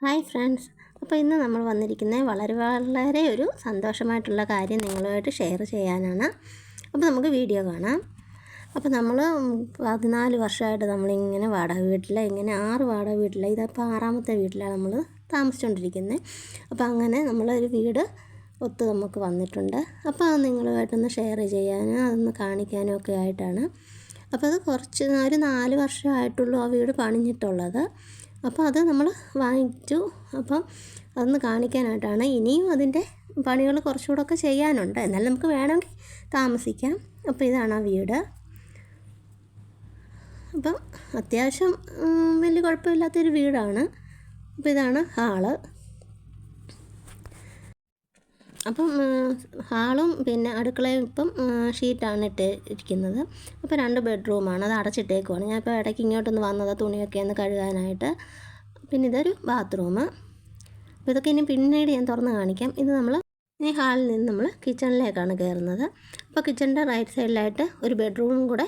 Hi friends, അപ്പോൾ ഇന്ന് നമ്മൾ വന്നിരിക്കുന്നത് വളരെ ഒരു സന്തോഷമായിട്ടുള്ള കാര്യം നിങ്ങളുമായിട്ട് ഷെയർ ചെയ്യാനാണ്. അപ്പോൾ നമുക്ക് വീഡിയോ കാണാം. അപ്പോൾ നമ്മൾ 14 വർഷമായിട്ട് നമ്മളിങ്ങനെ വാടക വീട്ടിൽ, ഇങ്ങനെ 6 വാടക വീട്ടിൽ, ഇതിപ്പോൾ 6ാമത്തെ വീട്ടിലാണ് നമ്മൾ താമസിച്ചുകൊണ്ടിരിക്കുന്നത്. അപ്പോൾ അങ്ങനെ നമ്മളൊരു വീട് നമുക്ക് വന്നിട്ടുണ്ട്. അപ്പോൾ അത് നിങ്ങളുമായിട്ടൊന്ന് ഷെയർ ചെയ്യാനും അതൊന്ന് കാണിക്കാനും ഒക്കെ ആയിട്ടാണ്. അപ്പോൾ അത് ഒരു 4 വർഷമായിട്ടുള്ളൂ ആ വീട് പണിഞ്ഞിട്ടുള്ളത്. അപ്പോൾ അത് നമ്മൾ വാങ്ങിച്ചു. അപ്പം അതൊന്ന് കാണിക്കാനായിട്ടാണ്. ഇനിയും അതിൻ്റെ പണികൾ കുറച്ചുകൂടെ ഒക്കെ ചെയ്യാനുണ്ട്, എന്നാലും നമുക്ക് വേണമെങ്കിൽ താമസിക്കാം. അപ്പോൾ ഇതാണ് ആ വീട്. അപ്പം അത്യാവശ്യം വലിയ കുഴപ്പമില്ലാത്തൊരു വീടാണ്. അപ്പോൾ ഇതാണ് ഹാള്. അപ്പം ഹാളും പിന്നെ അടുക്കളയും ഇപ്പം ഷീറ്റാണ് ഇരിക്കുന്നത്. അപ്പോൾ 2 ബെഡ്റൂമാണ്, അത് അടച്ചിട്ടേക്കുവാണ്. ഞാൻ ഇപ്പോൾ ഇടയ്ക്ക് ഇങ്ങോട്ടൊന്ന് വന്നത് തുണിയൊക്കെ ഒന്ന് കഴുകാനായിട്ട്. പിന്നെ ഇതൊരു ബാത്റൂം. അപ്പോൾ ഇതൊക്കെ ഇനി പിന്നീട് ഞാൻ തുറന്ന് കാണിക്കാം. ഇത് നമ്മൾ ഈ ഹാളിൽ നിന്ന് നമ്മൾ കിച്ചണിലേക്കാണ് കയറുന്നത്. അപ്പോൾ കിച്ചണിൻ്റെ റൈറ്റ് സൈഡിലായിട്ട് ഒരു ബെഡ്റൂമും കൂടെ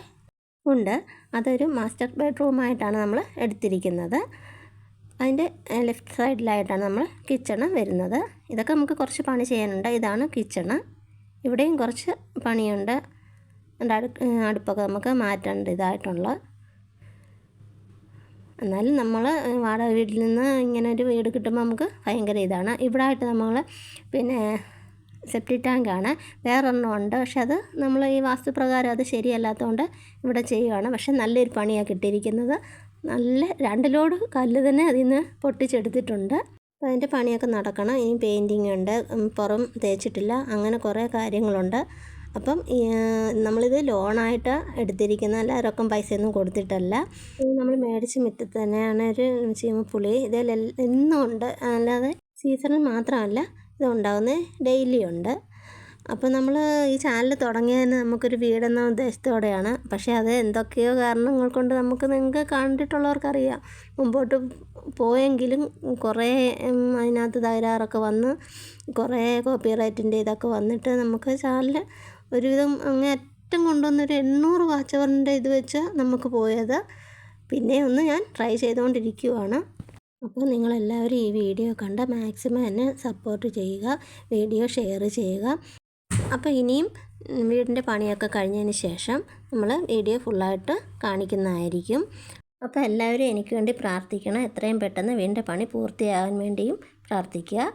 ഉണ്ട്. അതൊരു മാസ്റ്റർ ബെഡ്റൂമായിട്ടാണ് നമ്മൾ എടുത്തിരിക്കുന്നത്. അതിൻ്റെ ലെഫ്റ്റ് സൈഡിലായിട്ടാണ് നമ്മൾ കിച്ചണ് വരുന്നത്. ഇതൊക്കെ നമുക്ക് കുറച്ച് പണി ചെയ്യാനുണ്ട്. ഇതാണ് കിച്ചണ്. ഇവിടെയും കുറച്ച് പണിയുണ്ട്. അടുപ്പൊക്കെ നമുക്ക് മാറ്റേണ്ട ഇതായിട്ടുള്ള. എന്നാലും നമ്മൾ വാടക വീട്ടിൽ നിന്ന് ഇങ്ങനെ ഒരു വീട് കിട്ടുമ്പോൾ നമുക്ക് ഭയങ്കര ഇതാണ്. ഇവിടെ ആയിട്ട് നമ്മൾ പിന്നെ സെപ്റ്റിക് ടാങ്കാണ്, വേറൊരെണ്ണം ഉണ്ട്. പക്ഷെ അത് നമ്മൾ ഈ വാസ്തുപ്രകാരം അത് ശരിയല്ലാത്തതുകൊണ്ട് ഇവിടെ ചെയ്യുകയാണ്. പക്ഷെ നല്ലൊരു പണിയാണ് കിട്ടിയിരിക്കുന്നത്. നല്ല 2 ലോഡ് കല്ല് തന്നെ അതിൽ നിന്ന് പൊട്ടിച്ചെടുത്തിട്ടുണ്ട്. അപ്പോൾ അതിൻ്റെ പണിയൊക്കെ നടക്കണം. ഇനി പെയിൻറ്റിങ് ഉണ്ട്, പുറം തേച്ചിട്ടില്ല, അങ്ങനെ കുറേ കാര്യങ്ങളുണ്ട്. അപ്പം നമ്മളിത് ലോണായിട്ട് എടുത്തിരിക്കുന്ന, അല്ല രൊക്കം പൈസയൊന്നും കൊടുത്തിട്ടല്ല. നമ്മൾ മേടിച്ച് മുറ്റത്ത് തന്നെയാണ് ഒരു ചീമപ്പുളി. ഇതിൽ എന്നും ഉണ്ട്, അല്ലാതെ സീസണിൽ മാത്രമല്ല ഇത് ഉണ്ടാകുന്നത്, ഡെയിലി ഉണ്ട്. അപ്പോൾ നമ്മൾ ഈ ചാനൽ തുടങ്ങിയതിന് നമുക്കൊരു വീടെന്ന ഉദ്ദേശത്തോടെയാണ്. പക്ഷേ അത് എന്തൊക്കെയോ കാരണങ്ങൾ കൊണ്ട് നിങ്ങൾക്ക് കണ്ടിട്ടുള്ളവർക്കറിയാം, മുമ്പോട്ട് പോയെങ്കിലും കുറേ അതിനകത്ത് തകരാറൊക്കെ വന്ന് കുറേ കോപ്പിറൈറ്റിൻ്റെ ഇതൊക്കെ വന്നിട്ട് നമുക്ക് ചാനൽ ഒരുവിധം അങ്ങേ അറ്റം കൊണ്ടുവന്നൊരു 800 വാച്ച് അവറിൻ്റെ ഇത് വെച്ച് നമുക്ക് പോയത്. പിന്നെ ഒന്ന് ഞാൻ ട്രൈ ചെയ്തുകൊണ്ടിരിക്കുകയാണ്. അപ്പോൾ നിങ്ങളെല്ലാവരും ഈ വീഡിയോ കണ്ട് മാക്സിമം എന്നെ സപ്പോർട്ട് ചെയ്യുക, വീഡിയോ ഷെയർ ചെയ്യുക. അപ്പോൾ ഇനിയും വീടിൻ്റെ പണിയൊക്കെ കഴിഞ്ഞതിന് ശേഷം നമ്മൾ വീഡിയോ ഫുള്ളായിട്ട് കാണിക്കുന്നതായിരിക്കും. അപ്പോൾ എല്ലാവരും എനിക്ക് വേണ്ടി പ്രാർത്ഥിക്കണം. എത്രയും പെട്ടെന്ന് വീടിൻ്റെ പണി പൂർത്തിയാകാൻ വേണ്ടിയും പ്രാർത്ഥിക്കുക.